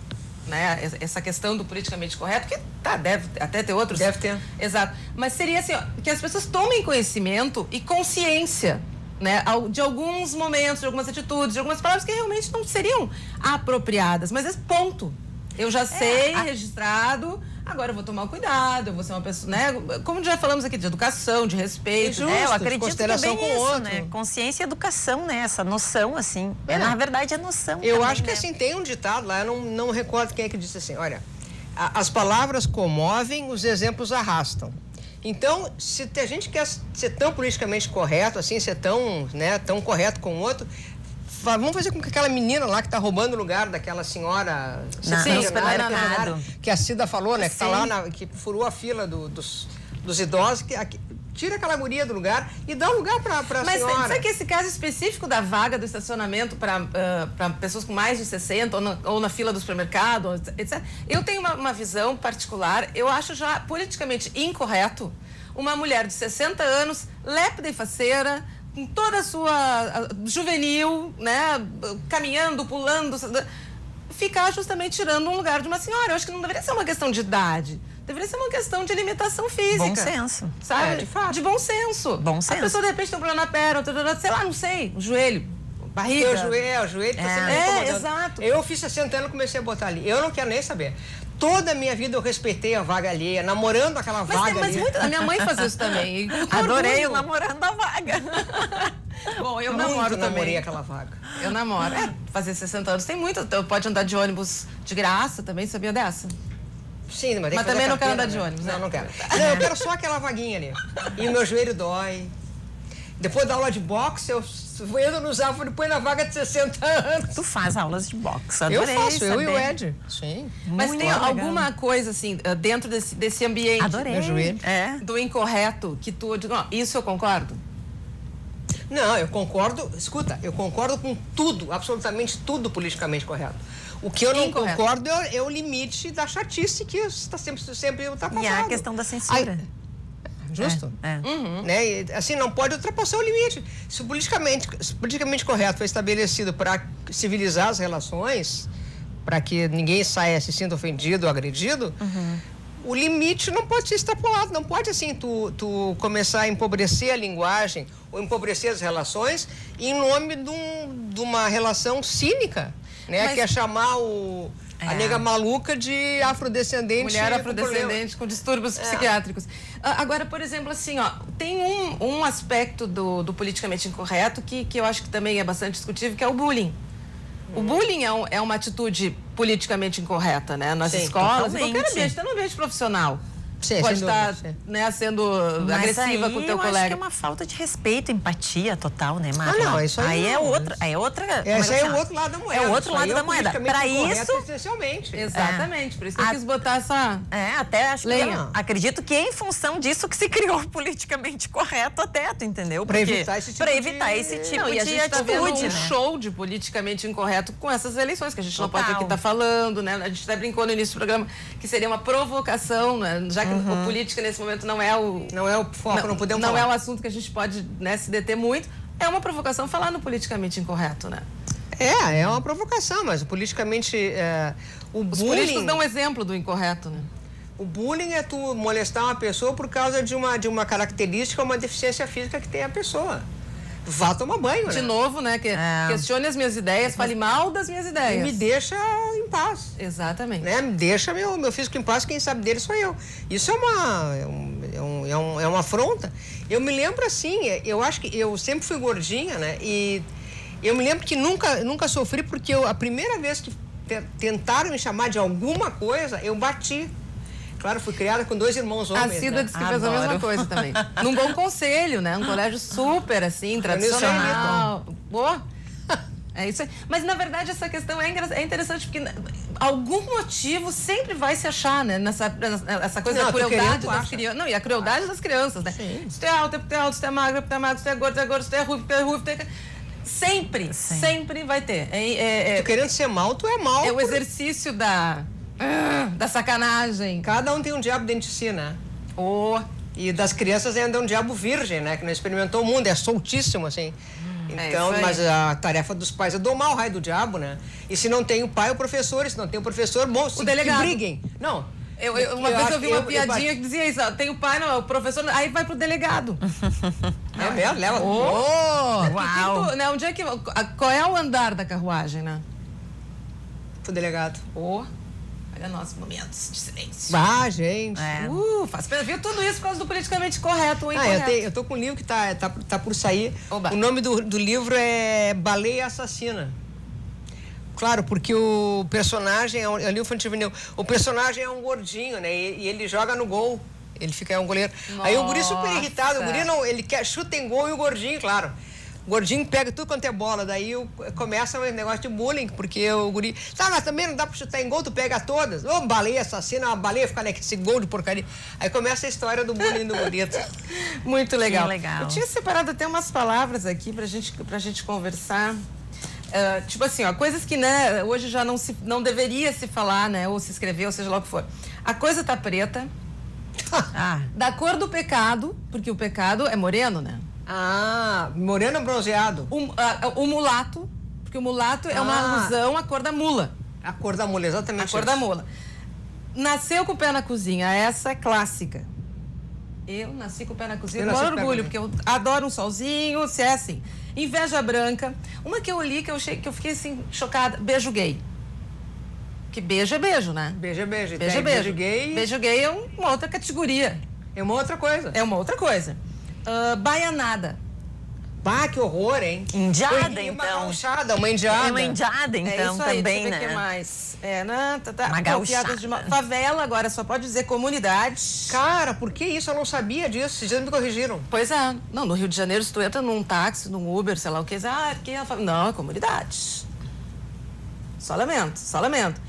né, essa questão do politicamente correto, que deve até ter outros. Deve ter. Exato. Mas seria assim, que as pessoas tomem conhecimento e consciência, né, de alguns momentos, de algumas atitudes, de algumas palavras que realmente não seriam apropriadas. Mas esse ponto. Eu já sei, registrado, agora eu vou tomar cuidado, eu vou ser uma pessoa, né? Como já falamos aqui, de educação, de respeito. Eu acredito consideração que é bem com o isso, outro. né? Consciência e educação, né? Essa noção, assim. Na verdade, é noção. Eu também, acho que né? assim, tem um ditado lá, eu não recordo quem é que disse assim, olha, as palavras comovem, os exemplos arrastam. Então, se a gente quer ser tão politicamente correto, assim, ser tão correto com o outro, vamos fazer com que aquela menina lá que está roubando o lugar daquela senhora que a Cida falou, né? Que está lá, que furou a fila dos idosos, tira aquela guria do lugar e dá um lugar para a senhora. Mas sabe que esse caso específico da vaga do estacionamento para pessoas com mais de 60 ou na fila do supermercado, etc. Eu tenho uma visão particular, eu acho já politicamente incorreto uma mulher de 60 anos, lépida e faceira, com toda a sua juvenil, né, caminhando, pulando, ficar justamente tirando um lugar de uma senhora. Eu acho que não deveria ser uma questão de idade. Deveria ser uma questão de limitação física. Bom senso. Sabe? De fato. De bom senso. Bom senso. A pessoa, de repente, tem um problema na perna, sei lá, não sei, o joelho, barriga. O joelho tá sempre incomodando. Exato. Eu fiz 60 anos e comecei a botar ali. Eu não quero nem saber. Toda a minha vida eu respeitei a vaga alheia, namorando aquela vaga ali. A minha mãe fazia isso também. Adorei o namorando a vaga. Bom, eu Muito namoro namorei também. aquela vaga. Eu namoro. Fazer 60 anos tem muito. Pode andar de ônibus de graça também, sabia dessa? Sim, mas, Mas também não quero andar de ônibus. Não quero. Não, eu quero só aquela vaguinha ali. E o meu joelho dói. Depois da aula de boxe, eu entro no Zafari e põe na vaga de 60 anos. Tu faz aulas de boxe, adorei. Eu faço, saber. eu e o Ed. Sim. Mas Muito tem legal. alguma coisa, assim, dentro desse ambiente Adorei. Meu joelho. do incorreto, que tu diga, ó, isso eu concordo? Não, eu concordo, escuta, eu concordo com tudo, absolutamente tudo politicamente correto. O que eu não Incorreto. concordo é o limite da chatice que está sempre ultrapassado. E a questão da censura. Justo? Né? E, assim, não pode ultrapassar o limite. Se o politicamente correto foi estabelecido para civilizar as relações, para que ninguém saia se sinta ofendido ou agredido, o limite não pode ser extrapolado. Não pode, assim, tu começar a empobrecer a linguagem ou empobrecer as relações em nome de uma relação cínica, né? Mas- Que é chamar A nega maluca de afrodescendente. Mulher afrodescendente com distúrbios psiquiátricos. Agora, por exemplo, assim, ó, tem um aspecto do politicamente incorreto que eu acho que também é bastante discutível, que é o bullying. O bullying é uma atitude politicamente incorreta, né? Nas escolas, em qualquer ambiente, até no ambiente profissional. Sim, pode estar sendo agressiva com o teu eu colega. acho que é uma falta de respeito, empatia total, né, Marla? Não, isso aí é outra. Esse aí é o outro lado da moeda. É o outro lado da moeda. Para isso, essencialmente. Exatamente, por isso que eu quis botar essa... até acho que acredito que é em função disso que se criou o politicamente correto até, tu entendeu? Para evitar esse tipo e a gente tá vendo um show de politicamente incorreto com essas eleições, que a gente não pode aqui estar falando, né? A gente até brincou no início do programa que seria uma provocação, né? Já que a política nesse momento não é o foco, não podemos falar. Não é um assunto que a gente pode, né, se deter muito. É uma provocação falar no politicamente incorreto, né? É uma provocação, mas o politicamente... Os políticos dão um exemplo do incorreto, né? O bullying é tu molestar uma pessoa por causa de uma característica, uma deficiência física que tem a pessoa. Vá tomar banho, De novo, né? Questione as minhas ideias, fale mal das minhas ideias. E me deixa em paz. Exatamente. Né? Me deixa meu físico em paz, quem sabe dele sou eu. Isso é uma afronta. Eu me lembro assim, eu acho que eu sempre fui gordinha, né? E eu me lembro que nunca sofri, porque a primeira vez que tentaram me chamar de alguma coisa, eu bati. Claro, fui criada com 2 irmãos homens. A Cida disse que fez a mesma coisa também. Num bom conselho, né? Um colégio super, assim, tradicional. Boa. É isso aí. Mas, na verdade, essa questão é interessante, porque algum motivo sempre vai se achar, né? Essa coisa da crueldade das crianças. Não, e a crueldade das crianças, né? Sim. Se tu é alto, tu é alto. Se tu é magro, tu é magro. Se tu é gordo, tu é gordo. Se tu é ruivo, tu é ruivo. Sempre vai ter. Tu querendo ser mal, tu é mal. É o exercício da sacanagem. Cada um tem um diabo dentro de si, né? E das crianças ainda é um diabo virgem, né? Que não experimentou o mundo, é soltíssimo, assim. Então, mas a tarefa dos pais é domar o raio do diabo, né? E se não tem o pai, o professor. E se não tem o professor, bom, o delegado. Que briguem. Não. Uma vez eu vi uma piadinha que dizia isso, ó, tem o pai, não, o professor, aí vai pro delegado. É mesmo? Leva. Uau! Né, onde é que, qual é o andar da carruagem, né? Pro delegado. Olha nossos momentos de silêncio. Gente. Faz pena. Viu tudo isso por causa do politicamente correto ou incorreto. Eu tô com um livro que tá por sair. Oba. O nome do livro é Baleia Assassina. Claro, porque o personagem é um livro infantil juvenil. O personagem é um gordinho, né? E ele joga no gol. Ele fica um goleiro. Nossa. Aí o guri super irritado. O guri não, ele quer chuta em gol e o gordinho, claro. O gordinho pega tudo quanto é bola, daí começa o negócio de bullying, porque o guri... mas também não dá pra chutar em gol, tu pega todas. Baleia assassina, uma baleia fica nesse gol de porcaria. Aí começa a história do bullying do bonito. Muito legal. Que legal. Eu tinha separado até umas palavras aqui pra gente conversar. Tipo assim, ó, coisas que, né, hoje já não deveria se falar, né, ou se escrever, ou seja lá o que for. A coisa tá preta. Da cor do pecado, porque o pecado é moreno, né? Moreno bronzeado. O mulato, porque o mulato é uma alusão à cor da mula. A cor da mula, exatamente. A cor da mula. Nasceu com o pé na cozinha, essa é clássica. Eu nasci com o pé na cozinha, com orgulho, porque eu adoro um solzinho, se é assim. Inveja branca. Uma que eu li, que eu fiquei assim, chocada, beijo gay. Que beijo é beijo, né? Beijo é beijo. Beijo é beijo. Beijo gay. Beijo gay é uma outra categoria. É uma outra coisa. Baianada. Que horror, hein? Indiada, então. Uma gauchada, uma indiada. É uma indiada, então, isso aí, também, né? O que mais? Uma gauchada. Piadas de favela, agora só pode dizer comunidade. Cara, por que isso? Eu não sabia disso. Esses dias me corrigiram. Pois é. Não, no Rio de Janeiro, se tu entra num táxi, num Uber, sei lá o que, quem é a favela? Não, é comunidade. Só lamento.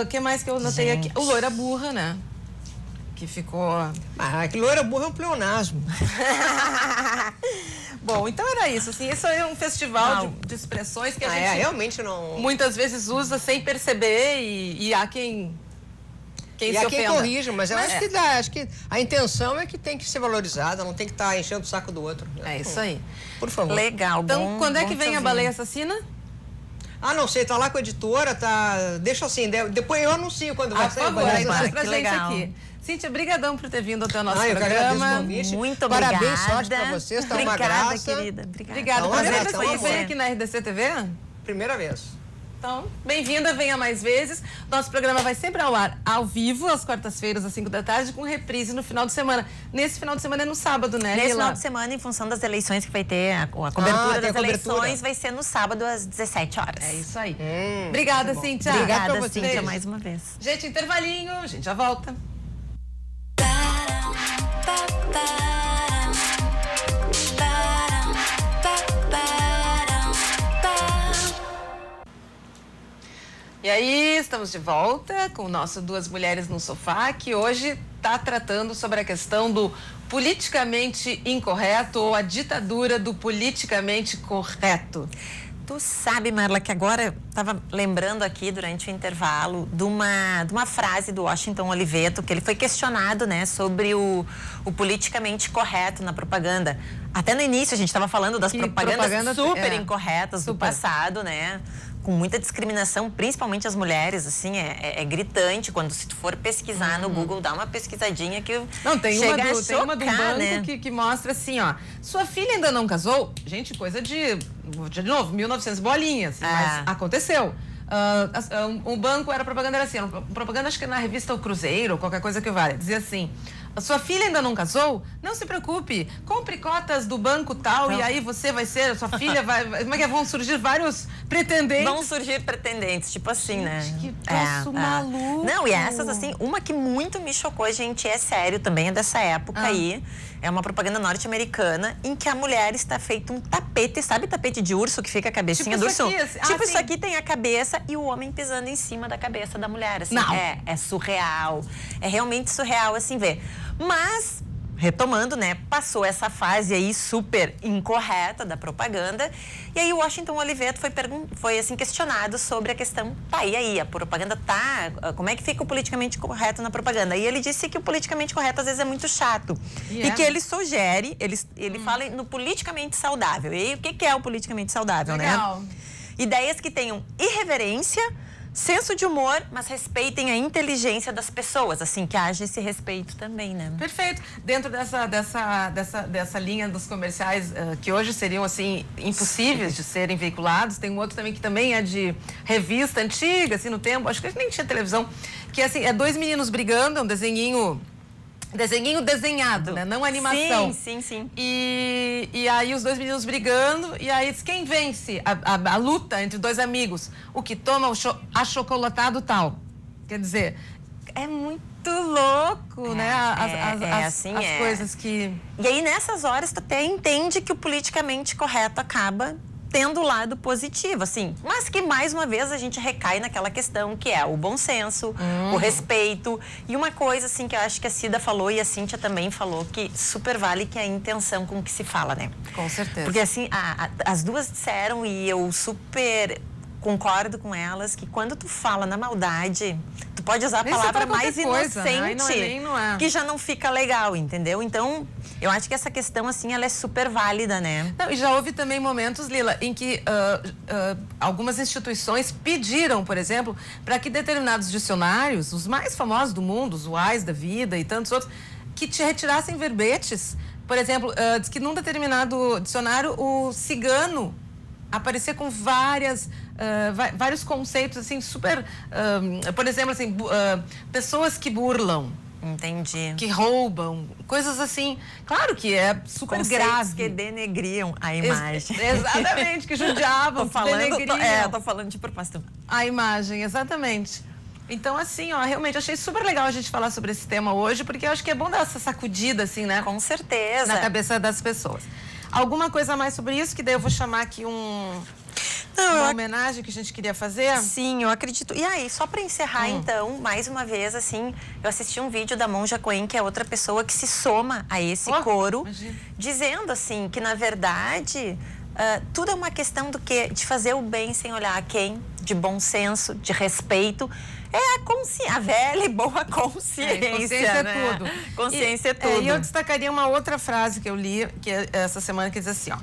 O que mais que eu notei aqui? O loira burra, né? Que ficou... que loira burra é um pleonasmo. Bom, então era isso, assim, isso é um festival de expressões que a gente realmente não... muitas vezes usa sem perceber e há quem se ofenda. Quem corrige, mas eu acho que a intenção é que tem que ser valorizada, não tem que estar enchendo o saco do outro. É isso aí. Por favor. Legal, então, quando é que vem a Baleia Assassina? Não sei, tá lá com a editora, deixa assim, depois eu anuncio quando vai sair a Baleia Assassina. Pra gente aqui. Cíntia, brigadão por ter vindo até o nosso eu programa. Muito obrigada. Parabéns, sorte pra vocês, tá uma graça. Querida. Obrigada. Primeira Primeira vez que você vem aqui na RDC TV? Primeira vez. Então, bem-vinda, venha mais vezes. Nosso programa vai sempre ao ar, ao vivo, às quartas-feiras, às 5 da tarde, com reprise no final de semana. Nesse final de semana é no sábado, né, Nesse Lila? final de semana, em função das eleições que vai ter, a cobertura das eleições vai ser no sábado, às 17 horas. É isso aí. Obrigada, Cíntia. Obrigada, Cíntia, Cíntia, mais uma vez. Gente, intervalinho, a gente já volta. E aí, estamos de volta com o nosso Duas Mulheres no Sofá, que hoje está tratando sobre a questão do politicamente incorreto ou a ditadura do politicamente correto. Tu sabe, Marla, que agora eu estava lembrando aqui durante o intervalo de uma frase do Washington Oliveto, que ele foi questionado, né, sobre o politicamente correto na propaganda. Até no início a gente estava falando das propagandas super incorretas do passado, né? Com muita discriminação, principalmente as mulheres, assim, é gritante. Quando se tu for pesquisar no Google, dá uma pesquisadinha que não, tem chega uma a do, tem uma do banco, né? que mostra assim, ó, sua filha ainda não casou? Gente, coisa de novo, 1900 bolinhas, assim, mas aconteceu. Um banco, a propaganda era assim, propaganda acho que na revista O Cruzeiro, qualquer coisa que vale, dizia assim: a sua filha ainda não casou? Não se preocupe, compre cotas do banco tal e aí você vai ser, a sua filha vai, como é que é? Vão surgir vários pretendentes. Vão surgir pretendentes, tipo assim, gente, né? Que troço maluco. Não, e essas assim, uma que muito me chocou, gente, é sério, também é dessa época aí. É uma propaganda norte-americana em que a mulher está feita um tapete, sabe tapete de urso que fica a cabecinha do urso? Tipo, isso aqui tem a cabeça e o homem pisando em cima da cabeça da mulher, assim. Não. É surreal. É realmente surreal, assim, ver. Mas, retomando, né, passou essa fase aí super incorreta da propaganda, e aí o Washington Oliveto foi assim, questionado sobre a questão, tá, e aí, a propaganda como é que fica o politicamente correto na propaganda? E ele disse que o politicamente correto às vezes é muito chato, e que ele sugere, ele fala no politicamente saudável. E aí, o que é o politicamente saudável, Legal. né? Ideias que tenham irreverência, senso de humor, mas respeitem a inteligência das pessoas, assim, que haja esse respeito também, né? Perfeito. Dentro dessa linha dos comerciais que hoje seriam, assim, impossíveis de serem veiculados, tem um outro também que também é de revista antiga, assim, no tempo, acho que nem tinha televisão, que, assim, é dois meninos brigando, é um desenhinho desenhado, né? Não animação. Sim. E aí os dois meninos brigando, e aí quem vence a luta entre dois amigos? O que toma achocolatado tal. Quer dizer, é muito louco, né? As coisas que... E aí nessas horas tu até entende que o politicamente correto acaba tendo o lado positivo, assim, mas que mais uma vez a gente recai naquela questão que é o bom senso, o respeito, e uma coisa assim que eu acho que a Cida falou e a Cíntia também falou, que super vale, que é a intenção com que se fala, né? Com certeza. Porque assim, as duas disseram e eu super concordo com elas, que quando tu fala na maldade, tu pode usar a palavra mais inocente, né? que já não fica legal, entendeu? Então, eu acho que essa questão, assim, ela é super válida, né? Não, e já houve também momentos, Lila, em que algumas instituições pediram, por exemplo, para que determinados dicionários, os mais famosos do mundo, os UAIs da vida e tantos outros, que te retirassem verbetes. Por exemplo, diz que num determinado dicionário, o cigano aparecer com vários conceitos, assim, super... por exemplo, assim, pessoas que burlam. Entendi. Que roubam, coisas assim. Claro que é super conceitos grave. Que denegriam a imagem. Exatamente, que judiavam, tô falando de propósito. A imagem, exatamente. Então, assim, ó, realmente achei super legal a gente falar sobre esse tema hoje, porque eu acho que é bom dar essa sacudida, assim, né? Com certeza. Na cabeça das pessoas. Alguma coisa a mais sobre isso, que daí eu vou chamar aqui uma homenagem que a gente queria fazer? Sim, eu acredito. E aí, só para encerrar, então, mais uma vez, assim, eu assisti um vídeo da Monja Coen, que é outra pessoa que se soma a esse coro, imagina. Dizendo, assim, que, na verdade, tudo é uma questão do quê? De fazer o bem sem olhar a quem, de bom senso, de respeito. É a velha e boa consciência, consciência né? é tudo. Consciência é tudo. E eu destacaria uma outra frase que eu li essa semana, que diz assim, ó: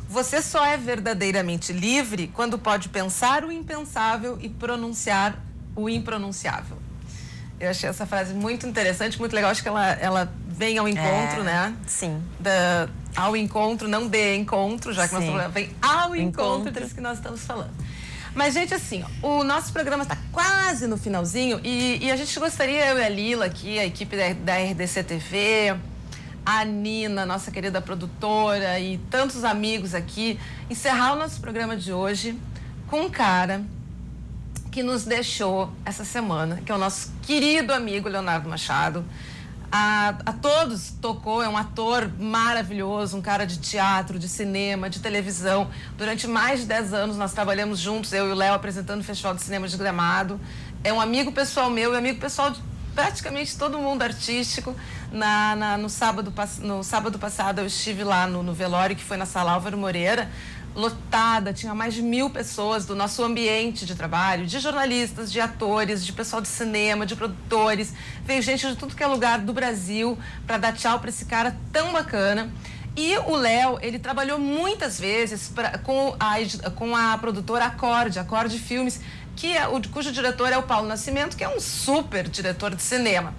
você só é verdadeiramente livre quando pode pensar o impensável e pronunciar o impronunciável. Eu achei essa frase muito interessante, muito legal. Acho que ela vem ao encontro, né? Sim. Ao encontro, não de encontro, já que nós estamos falando, vem ao encontro disso que nós estamos falando. Mas, gente, assim, ó, o nosso programa está quase no finalzinho e a gente gostaria, eu e a Lila aqui, a equipe da RDC TV, a Nina, nossa querida produtora e tantos amigos aqui, encerrar o nosso programa de hoje com um cara que nos deixou essa semana, que é o nosso querido amigo Leonardo Machado. A todos tocou, é um ator maravilhoso, um cara de teatro, de cinema, de televisão. Durante mais de 10 anos nós trabalhamos juntos, eu e o Léo, apresentando o Festival de Cinema de Gramado. É um amigo pessoal meu e amigo pessoal de praticamente todo mundo artístico. No sábado passado eu estive lá no velório, que foi na Sala Álvaro Moreira, lotada, tinha mais de 1000 pessoas do nosso ambiente de trabalho, de jornalistas, de atores, de pessoal de cinema, de produtores. Veio gente de tudo que é lugar do Brasil para dar tchau para esse cara tão bacana. E o Léo, ele trabalhou muitas vezes com a produtora Acorde Filmes, cujo diretor é o Paulo Nascimento, que é um super diretor de cinema.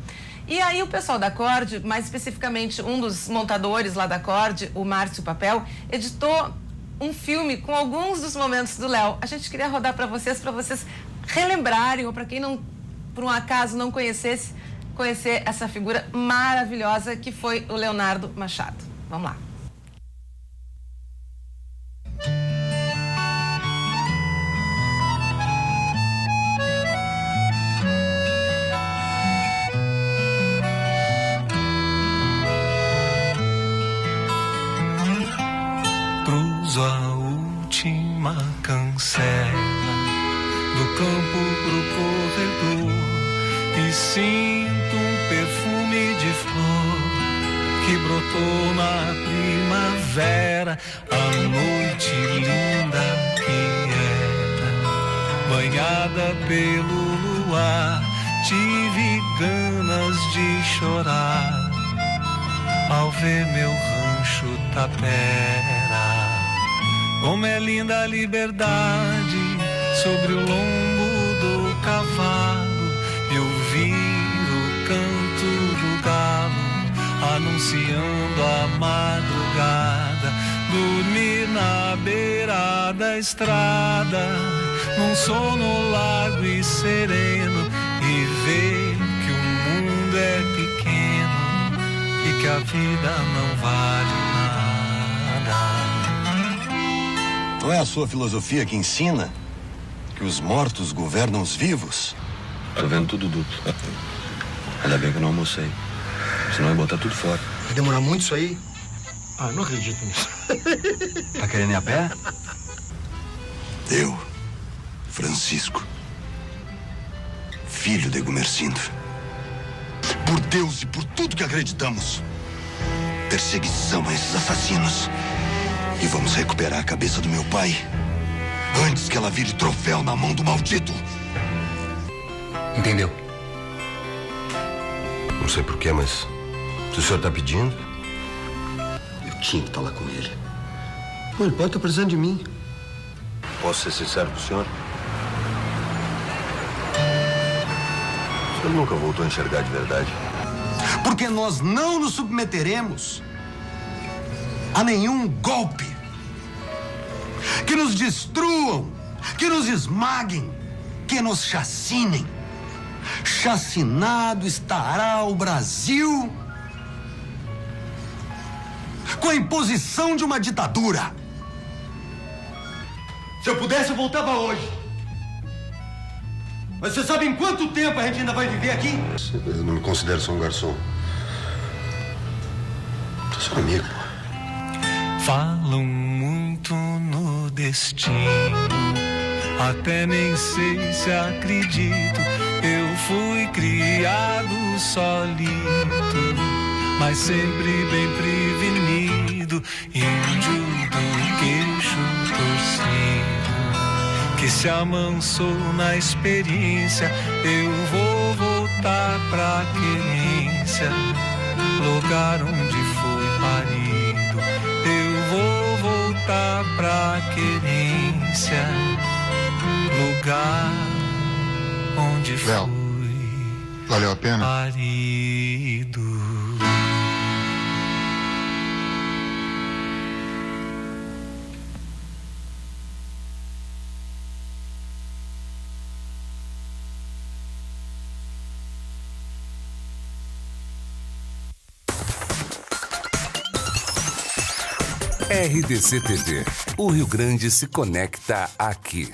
E aí o pessoal da Acorde, mais especificamente um dos montadores lá da Acorde, o Márcio Papel, editou um filme com alguns dos momentos do Léo. A gente queria rodar para vocês relembrarem, ou para quem não, por um acaso, não conhecer essa figura maravilhosa que foi o Leonardo Machado. Vamos lá. Cruzo a última cancela do campo pro corredor e sinto um perfume de flor que brotou na primavera. A noite linda que era, banhada pelo luar, tive ganas de chorar ao ver meu rancho tapera. Como é linda a liberdade sobre o lombo do cavalo, e ouvir o canto do galo anunciando a madrugada, dormir na beira da estrada, num sono largo e sereno, e ver que o mundo é pequeno e que a vida não vale nada. Não é a sua filosofia que ensina que os mortos governam os vivos? Tô vendo tudo duplo. Ainda bem que eu não almocei. Senão eu ia botar tudo fora. Vai demorar muito isso aí? Ah, não acredito nisso. Tá querendo ir a pé? Eu, Francisco, filho de Gumercindo, por Deus e por tudo que acreditamos, perseguição a esses assassinos. E vamos recuperar a cabeça do meu pai antes que ela vire troféu na mão do maldito. Entendeu? Não sei porquê, mas se o senhor tá pedindo, eu tinha que estar lá com ele. Pô, ele pode estar precisando de mim. Posso ser sincero com o senhor? O senhor nunca voltou a enxergar de verdade. Porque nós não nos submeteremos a nenhum golpe que nos destruam, que nos esmaguem, que nos chacinem. Chacinado estará o Brasil com a imposição de uma ditadura. Se eu pudesse, eu voltava hoje. Mas você sabe em quanto tempo a gente ainda vai viver aqui? Eu não me considero só um garçom. Sou seu amigo. Falam muito no destino, até nem sei se acredito. Eu fui criado solito, mas sempre bem prevenido. Índio do queixo torcido, que se amansou na experiência. Eu vou voltar pra querência, lugar onde fui parido. Eu vou voltar pra querência, lugar onde Léo, fui valeu a pena? parido. RDC TV. O Rio Grande se conecta aqui.